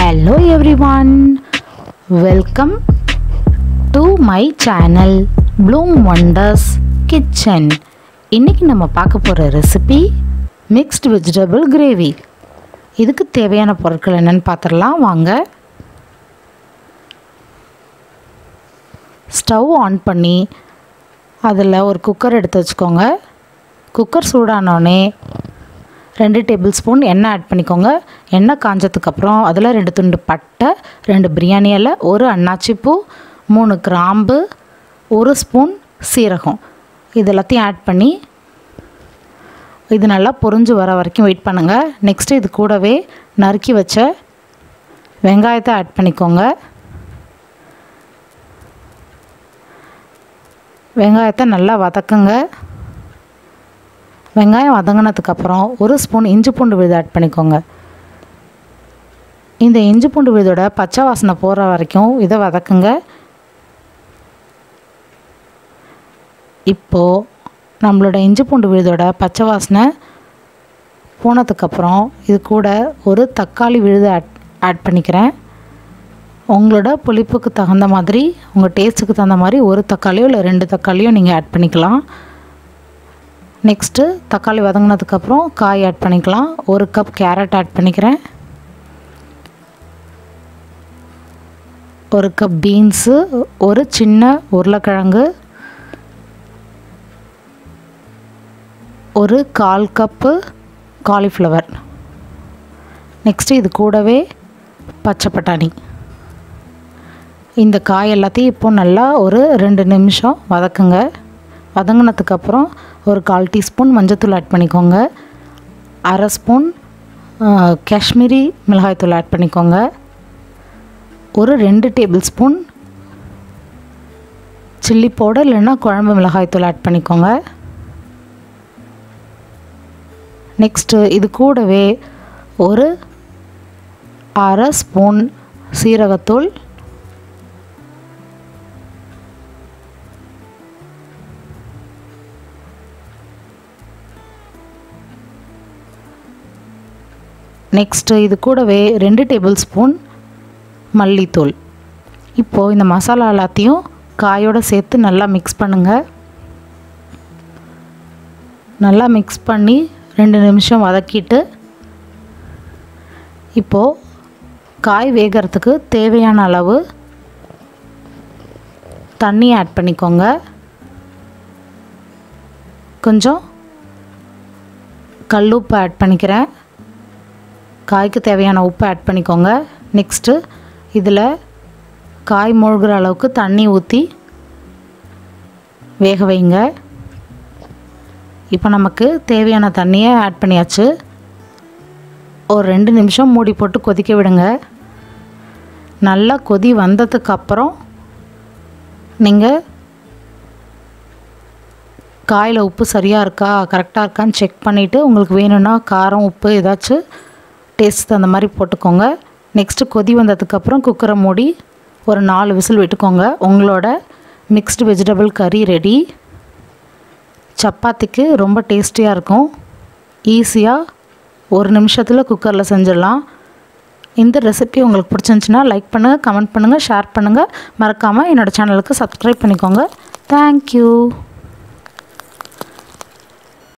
Hello everyone, welcome to my channel Bloom Wonders Kitchen. இன்னைக்கு நம்ம பார்க்க போற ரெசிபி mixed vegetable gravy. இதுக்கு தேவையான பொருட்கள் என்னன்னு பார்த்துடலாம் வாங்க. ஸ்டவ் ஆன் பண்ணி அதில் ஒரு குக்கர் எடுத்து வச்சுக்கோங்க. குக்கர் சூடானோடனே 2 டேபிள் ஸ்பூன் எண்ணெய் ஆட் பண்ணிக்கோங்க. எண்ணெய் காஞ்சதுக்கப்புறம் அதில் 2 துண்டு பட்டை, 2 பிரியாணி இலை, 1 அன்னாச்சி பூ, 3 கிராம்பு, 1 ஸ்பூன் சீரகம் இது எல்லாத்தையும் ஆட் பண்ணி இது நல்லா பொரிஞ்சு வர வரைக்கும் வெயிட் பண்ணுங்கள். நெக்ஸ்ட்டு இது கூடவே நறுக்கி வச்ச வெங்காயத்தை ஆட் பண்ணிக்கோங்க. வெங்காயத்தை நல்லா வதக்குங்க. வெங்காயம் வதங்கினதுக்கப்புறம் 1 ஸ்பூன் இஞ்சி பூண்டு விழுது ஆட் பண்ணிக்கோங்க. இந்த இஞ்சி பூண்டு விழுதோட பச்சை வாசனை போகிற வரைக்கும் இதை வதக்குங்க. இப்போது நம்மளோட இஞ்சி பூண்டு விழுதோட பச்சை வாசனை போனதுக்கப்புறம் இது கூட ஒரு தக்காளி விழுது ஆட் பண்ணிக்கிறேன். உங்களோட புளிப்புக்கு தகுந்த மாதிரி, உங்கள் டேஸ்ட்டுக்கு தகுந்த மாதிரி 1 தக்காளியோ இல்லை 2 தக்காளியோ நீங்கள் ஆட் பண்ணிக்கலாம். நெக்ஸ்ட்டு தக்காளி வதங்கினதுக்கப்புறம் காய் ஆட் பண்ணிக்கலாம். 1 கப் கேரட் ஆட் பண்ணிக்கிறேன். 1 கப் பீன்ஸு, ஒரு சின்ன உருளைக்கிழங்கு, ஒரு 1/4 கப்பு காலிஃப்ளவர். நெக்ஸ்ட்டு இது கூடவே பச்சை பட்டாணி. இந்த காய் எல்லாத்தையும் இப்போ நல்லா ஒரு 2 நிமிஷம் வதக்குங்க. வதங்கினதுக்கப்புறம் ஒரு 1/4 டீஸ்பூன் மஞ்சத்தூள் ஆட் பண்ணிக்கோங்க. 1/2 ஸ்பூன் காஷ்மீரி மிளகாய்த்தூள் ஆட் பண்ணிக்கோங்க. ஒரு 2 டேபிள் ஸ்பூன் சில்லி பவுடர் இல்லைன்னா குழம்பு மிளகாய்த்தூள் ஆட் பண்ணிக்கோங்க. நெக்ஸ்ட்டு இது கூடவே ஒரு 1/2 ஸ்பூன் சீரகத்தூள், நெக்ஸ்ட்டு இது கூடவே 2 டேபிள் ஸ்பூன் மல்லித்தூள். இப்போது இந்த மசாலா எல்லாத்தையும் காயோடு சேர்த்து நல்லா மிக்ஸ் பண்ணுங்கள். நல்லா மிக்ஸ் பண்ணி 2 நிமிஷம் வதக்கிட்டு இப்போது காய் வேகிறதுக்கு தேவையான அளவு தண்ணி ஆட் பண்ணிக்கோங்க. கொஞ்சம் கல்லுப்பு ஆட் பண்ணிக்கிறேன். காய்க்கு தேவையான உப்பு ஆட் பண்ணிக்கோங்க. நெக்ஸ்ட்டு இதில் காய் மூழ்கிற அளவுக்கு தண்ணி ஊற்றி வேக வைங்க. இப்போ நமக்கு தேவையான தண்ணியை ஆட் பண்ணியாச்சு. ஒரு 2 நிமிஷம் மூடி போட்டு கொதிக்க விடுங்க. நல்லா கொதி வந்ததுக்கப்புறம் நீங்கள் காயில் உப்பு சரியாக இருக்கா, கரெக்டாக இருக்கான்னு செக் பண்ணிவிட்டு உங்களுக்கு வேணும்னா காரம் உப்பு ஏதாச்சும் டேஸ்ட் தகுந்த மாதிரி போட்டுக்கோங்க. நெக்ஸ்ட்டு கொதி வந்ததுக்கப்புறம் குக்கரை மூடி ஒரு 4 விசில் விட்டுக்கோங்க. உங்களோட மிக்ஸ்டு வெஜிடபிள் கறி ரெடி. சப்பாத்திக்கு ரொம்ப டேஸ்டியாக இருக்கும். ஈஸியாக 1 நிமிஷத்தில் குக்கரில் செஞ்சிடலாம். இந்த ரெசிபி உங்களுக்கு பிடிச்சிருந்துச்சின்னா லைக் பண்ணுங்கள், கமெண்ட் பண்ணுங்கள், ஷேர் பண்ணுங்கள். மறக்காமல் என்னோடய சேனலுக்கு சப்ஸ்கிரைப் பண்ணிக்கோங்க. தேங்க்யூ.